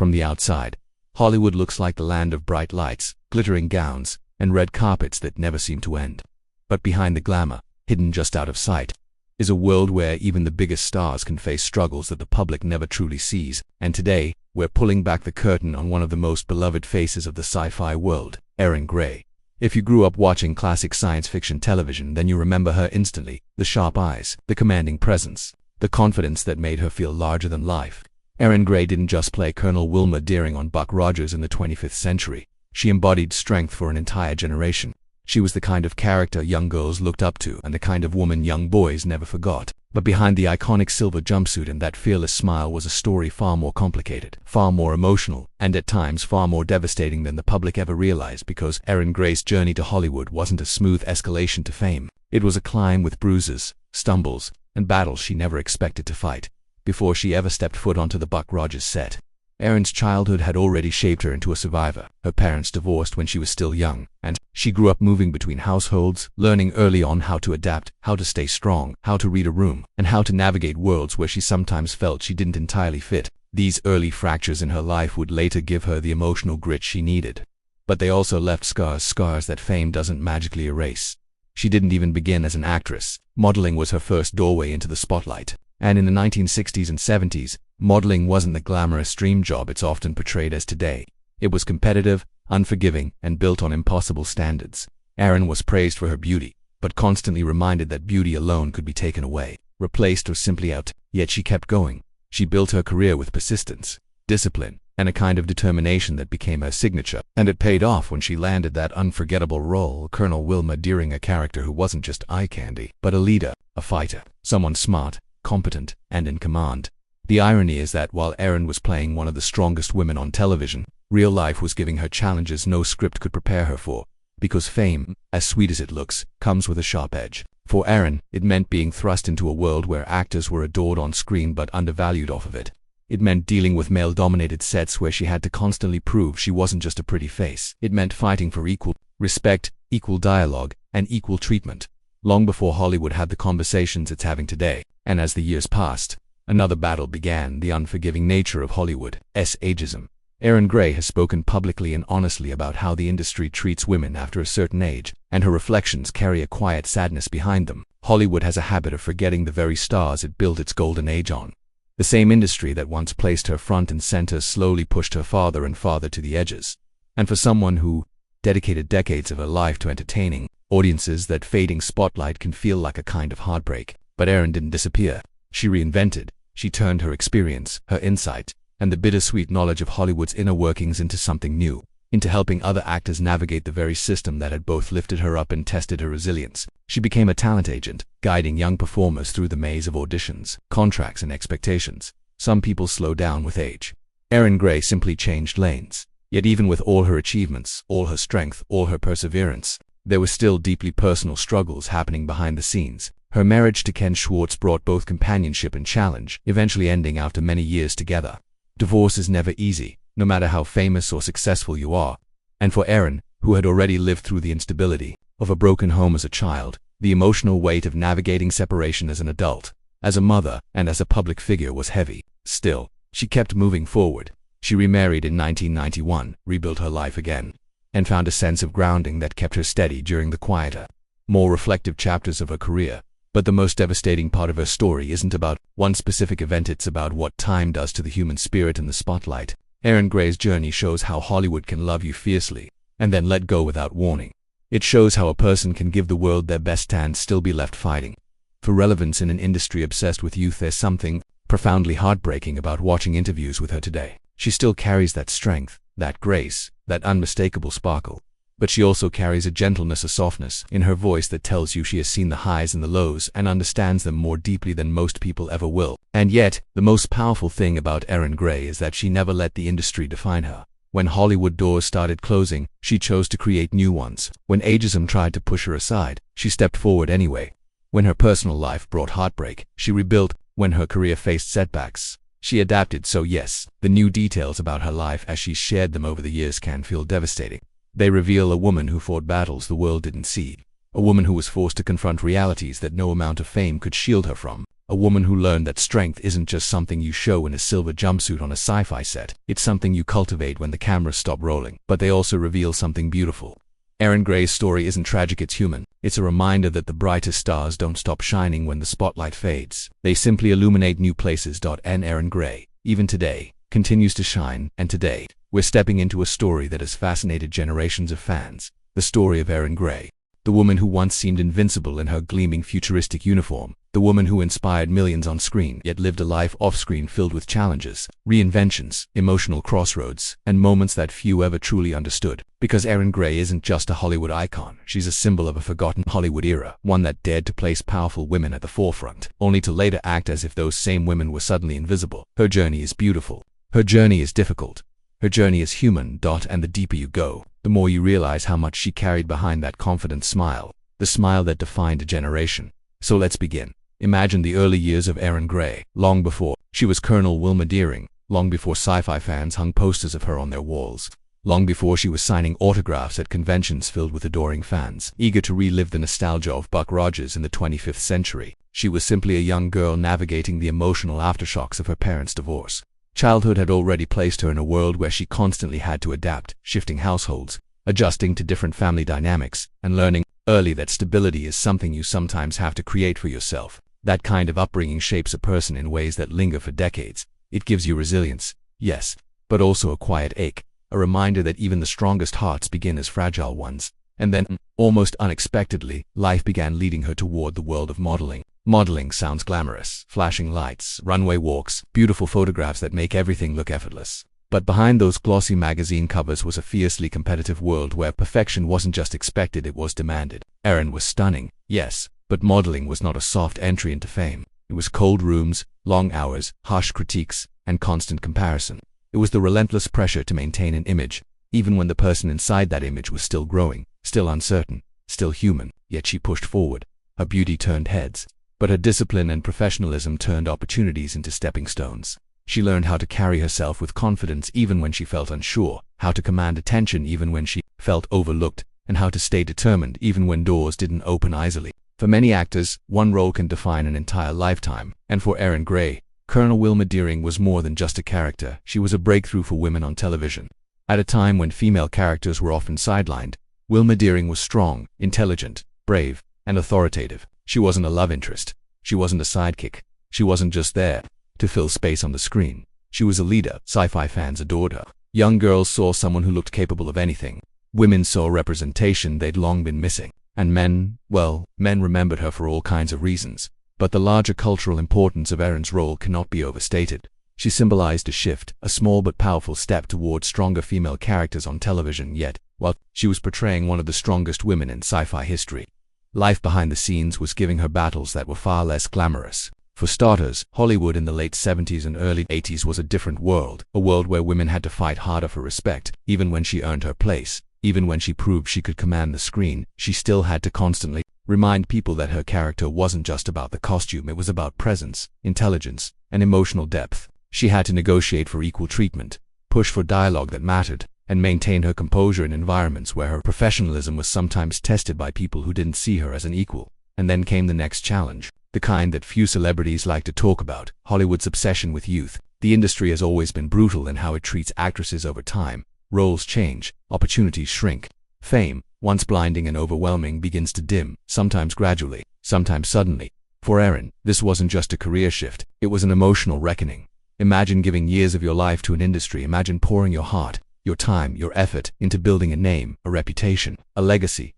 From the outside, Hollywood looks like the land of bright lights, glittering gowns, and red carpets that never seem to end. But behind the glamour, hidden just out of sight, is a world where even the biggest stars can face struggles that the public never truly sees. And today, we're pulling back the curtain on one of the most beloved faces of the sci-fi world, Erin Gray. If you grew up watching classic science fiction television, then you remember her instantly. The sharp eyes, the commanding presence, the confidence that made her feel larger than life. Erin Gray didn't just play Colonel Wilma Deering on Buck Rogers in the 25th century. She embodied strength for an entire generation. She was the kind of character young girls looked up to and the kind of woman young boys never forgot. But behind the iconic silver jumpsuit and that fearless smile was a story far more complicated, far more emotional, and at times far more devastating than the public ever realized, because Erin Gray's journey to Hollywood wasn't a smooth escalation to fame. It was a climb with bruises, stumbles, and battles she never expected to fight before she ever stepped foot onto the Buck Rogers set. Erin's childhood had already shaped her into a survivor. Her parents divorced when she was still young, and she grew up moving between households, learning early on how to adapt, how to stay strong, how to read a room, and how to navigate worlds where she sometimes felt she didn't entirely fit. These early fractures in her life would later give her the emotional grit she needed. But they also left scars that fame doesn't magically erase. She didn't even begin as an actress. Modeling was her first doorway into the spotlight. And in the 1960s and 70s, modeling wasn't the glamorous dream job it's often portrayed as today. It was competitive, unforgiving, and built on impossible standards. Erin was praised for her beauty, but constantly reminded that beauty alone could be taken away, replaced, or simply out. Yet she kept going. She built her career with persistence, discipline, and a kind of determination that became her signature. And it paid off when she landed that unforgettable role, Colonel Wilma Deering, a character who wasn't just eye candy, but a leader, a fighter, someone smart, competent, and in command. The irony is that while Erin was playing one of the strongest women on television, real life was giving her challenges no script could prepare her for. Because fame, as sweet as it looks, comes with a sharp edge. For Erin, it meant being thrust into a world where actors were adored on screen but undervalued off of it. It meant dealing with male-dominated sets where she had to constantly prove she wasn't just a pretty face. It meant fighting for equal respect, equal dialogue, and equal treatment, long before Hollywood had the conversations it's having today. And as the years passed, another battle began: the unforgiving nature of Hollywood's ageism. Erin Gray has spoken publicly and honestly about how the industry treats women after a certain age, and her reflections carry a quiet sadness behind them. Hollywood has a habit of forgetting the very stars it built its golden age on. The same industry that once placed her front and center slowly pushed her farther and farther to the edges. And for someone who dedicated decades of her life to entertaining audiences, that fading spotlight can feel like a kind of heartbreak. But Erin didn't disappear. She reinvented. She turned her experience, her insight, and the bittersweet knowledge of Hollywood's inner workings into something new, into helping other actors navigate the very system that had both lifted her up and tested her resilience. She became a talent agent, guiding young performers through the maze of auditions, contracts, and expectations. Some people slow down with age. Erin Gray simply changed lanes. Yet even with all her achievements, all her strength, all her perseverance, there were still deeply personal struggles happening behind the scenes. Her marriage to Ken Schwartz brought both companionship and challenge, eventually ending after many years together. Divorce is never easy, no matter how famous or successful you are. And for Erin, who had already lived through the instability of a broken home as a child, the emotional weight of navigating separation as an adult, as a mother, and as a public figure was heavy. Still, she kept moving forward. She remarried in 1991, rebuilt her life again, and found a sense of grounding that kept her steady during the quieter, more reflective chapters of her career. But the most devastating part of her story isn't about one specific event, it's about what time does to the human spirit in the spotlight. Erin Gray's journey shows how Hollywood can love you fiercely, and then let go without warning. It shows how a person can give the world their best and still be left fighting for relevance in an industry obsessed with youth. There's something profoundly heartbreaking about watching interviews with her today. She still carries that strength, that grace, that unmistakable sparkle. But she also carries a gentleness, a softness in her voice that tells you she has seen the highs and the lows and understands them more deeply than most people ever will. And yet, the most powerful thing about Erin Gray is that she never let the industry define her. When Hollywood doors started closing, she chose to create new ones. When ageism tried to push her aside, she stepped forward anyway. When her personal life brought heartbreak, she rebuilt. When her career faced setbacks, she adapted. So yes, the new details about her life as she shared them over the years can feel devastating. They reveal a woman who fought battles the world didn't see, a woman who was forced to confront realities that no amount of fame could shield her from, A woman who learned that strength isn't just something you show in a silver jumpsuit on a sci-fi set. It's something you cultivate when the cameras stop rolling. But they also reveal something beautiful. Erin Gray's story isn't tragic, it's human. It's a reminder that the brightest stars don't stop shining when the spotlight fades. They simply illuminate new places. And Erin Gray, even today, continues to shine, and today, we're stepping into a story that has fascinated generations of fans. The story of Erin Gray. The woman who once seemed invincible in her gleaming futuristic uniform. The woman who inspired millions on screen, yet lived a life off-screen filled with challenges, reinventions, emotional crossroads, and moments that few ever truly understood. Because Erin Gray isn't just a Hollywood icon, she's a symbol of a forgotten Hollywood era, one that dared to place powerful women at the forefront, only to later act as if those same women were suddenly invisible. Her journey is beautiful. Her journey is difficult. Her journey is human. And the deeper you go, the more you realize how much she carried behind that confident smile, the smile that defined a generation. So let's begin. Imagine the early years of Erin Gray, long before she was Colonel Wilma Deering, long before sci-fi fans hung posters of her on their walls, long before she was signing autographs at conventions filled with adoring fans, eager to relive the nostalgia of Buck Rogers in the 25th century. She was simply a young girl navigating the emotional aftershocks of her parents' divorce. Childhood had already placed her in a world where she constantly had to adapt, shifting households, adjusting to different family dynamics, and learning early that stability is something you sometimes have to create for yourself. That kind of upbringing shapes a person in ways that linger for decades. It gives you resilience, yes, but also a quiet ache, a reminder that even the strongest hearts begin as fragile ones. And then, almost unexpectedly, life began leading her toward the world of modeling. Modeling sounds glamorous, flashing lights, runway walks, beautiful photographs that make everything look effortless. But behind those glossy magazine covers was a fiercely competitive world where perfection wasn't just expected, it was demanded. Erin was stunning, yes, but modeling was not a soft entry into fame. It was cold rooms, long hours, harsh critiques, and constant comparison. It was the relentless pressure to maintain an image, even when the person inside that image was still growing, still uncertain, still human. Yet she pushed forward. Her beauty turned heads, but her discipline and professionalism turned opportunities into stepping stones. She learned how to carry herself with confidence even when she felt unsure, how to command attention even when she felt overlooked, and how to stay determined even when doors didn't open easily. For many actors, one role can define an entire lifetime, and for Erin Gray, Colonel Wilma Deering was more than just a character. She was a breakthrough for women on television. At a time when female characters were often sidelined, Wilma Deering was strong, intelligent, brave, and authoritative. She wasn't a love interest. She wasn't a sidekick. She wasn't just there to fill space on the screen. She was a leader. Sci-fi fans adored her. Young girls saw someone who looked capable of anything. Women saw representation they'd long been missing. And men, well, men remembered her for all kinds of reasons. But the larger cultural importance of Erin's role cannot be overstated. She symbolized a shift, a small but powerful step toward stronger female characters on television. Yet, while she was portraying one of the strongest women in sci-fi history, life behind the scenes was giving her battles that were far less glamorous. For starters, Hollywood in the late 70s and early 80s was a different world, a world where women had to fight harder for respect. Even when she earned her place, even when she proved she could command the screen, she still had to constantly remind people that her character wasn't just about the costume, it was about presence, intelligence, and emotional depth. She had to negotiate for equal treatment, push for dialogue that mattered, and maintain her composure in environments where her professionalism was sometimes tested by people who didn't see her as an equal. And then came the next challenge, the kind that few celebrities like to talk about: Hollywood's obsession with youth. The industry has always been brutal in how it treats actresses over time. Roles change, opportunities shrink. Fame, once blinding and overwhelming, begins to dim, sometimes gradually, sometimes suddenly. For Erin, this wasn't just a career shift, it was an emotional reckoning. Imagine giving years of your life to an industry, imagine pouring your heart, your time, your effort into building a name, a reputation, a legacy.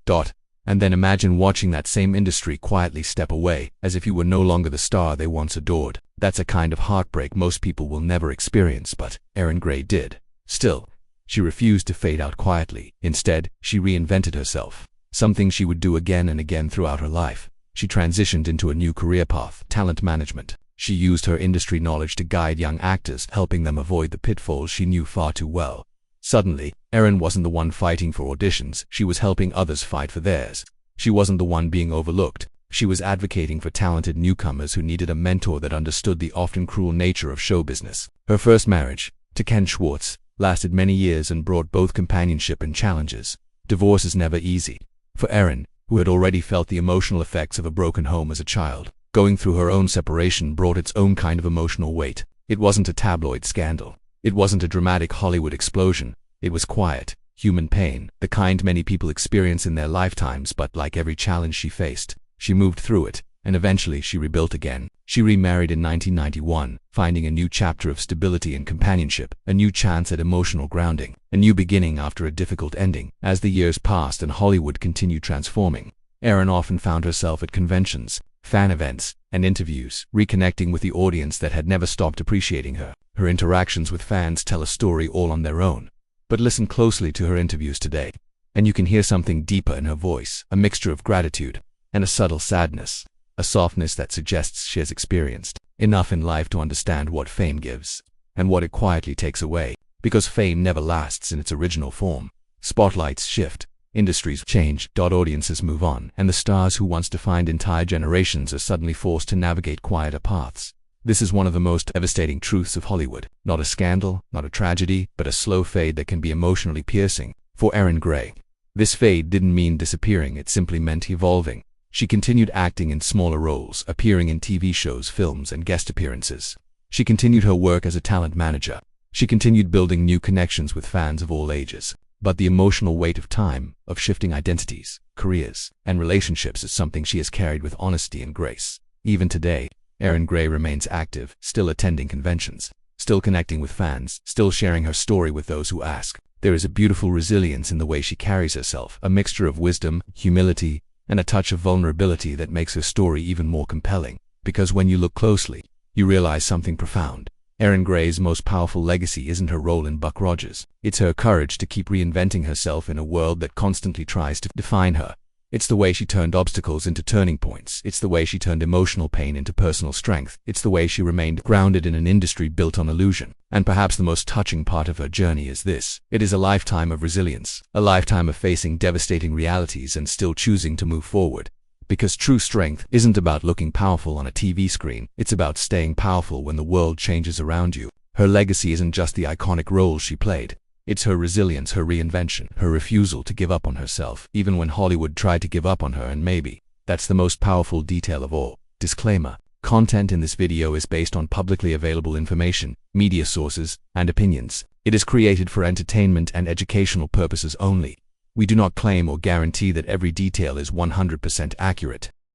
And then imagine watching that same industry quietly step away, as if you were no longer the star they once adored. That's a kind of heartbreak most people will never experience, but Erin Gray did. Still, she refused to fade out quietly. Instead, she reinvented herself, something she would do again and again throughout her life. She transitioned into a new career path: talent management. She used her industry knowledge to guide young actors, helping them avoid the pitfalls she knew far too well. Suddenly, Erin wasn't the one fighting for auditions, she was helping others fight for theirs. She wasn't the one being overlooked, she was advocating for talented newcomers who needed a mentor that understood the often cruel nature of show business. Her first marriage, to Ken Schwartz, lasted many years and brought both companionship and challenges. Divorce is never easy. For Erin, who had already felt the emotional effects of a broken home as a child, Going through her own separation brought its own kind of emotional weight. It wasn't a tabloid scandal. It wasn't a dramatic Hollywood explosion. It was quiet, human pain, the kind many people experience in their lifetimes, but like every challenge she faced, she moved through it, and eventually she rebuilt again. She remarried in 1991, finding a new chapter of stability and companionship, a new chance at emotional grounding, a new beginning after a difficult ending. As the years passed and Hollywood continued transforming, Erin often found herself at conventions, fan events, and interviews, reconnecting with the audience that had never stopped appreciating her. Her interactions with fans tell a story all on their own. But listen closely to her interviews today, and you can hear something deeper in her voice, a mixture of gratitude and a subtle sadness, a softness that suggests she has experienced enough in life to understand what fame gives and what it quietly takes away, because fame never lasts in its original form. Spotlights shift, industries change, audiences move on, and the stars who once defined entire generations are suddenly forced to navigate quieter paths. This is one of the most devastating truths of Hollywood. Not a scandal, not a tragedy, but a slow fade that can be emotionally piercing. For Erin Gray, this fade didn't mean disappearing, it simply meant evolving. She continued acting in smaller roles, appearing in TV shows, films, and guest appearances. She continued her work as a talent manager. She continued building new connections with fans of all ages. But the emotional weight of time, of shifting identities, careers, and relationships is something she has carried with honesty and grace. Even today, Erin Gray remains active, still attending conventions, still connecting with fans, still sharing her story with those who ask. There is a beautiful resilience in the way she carries herself, a mixture of wisdom, humility, and a touch of vulnerability that makes her story even more compelling. Because when you look closely, you realize something profound. Erin Gray's most powerful legacy isn't her role in Buck Rogers. It's her courage to keep reinventing herself in a world that constantly tries to define her. It's the way she turned obstacles into turning points. It's the way she turned emotional pain into personal strength. It's the way she remained grounded in an industry built on illusion. And perhaps the most touching part of her journey is this. It is a lifetime of resilience, a lifetime of facing devastating realities and still choosing to move forward. Because true strength isn't about looking powerful on a TV screen, it's about staying powerful when the world changes around you. Her legacy isn't just the iconic roles she played. It's her resilience, her reinvention, her refusal to give up on herself, even when Hollywood tried to give up on her, and maybe that's the most powerful detail of all. Disclaimer: content in this video is based on publicly available information, media sources, and opinions. It is created for entertainment and educational purposes only. We do not claim or guarantee that every detail is 100% accurate.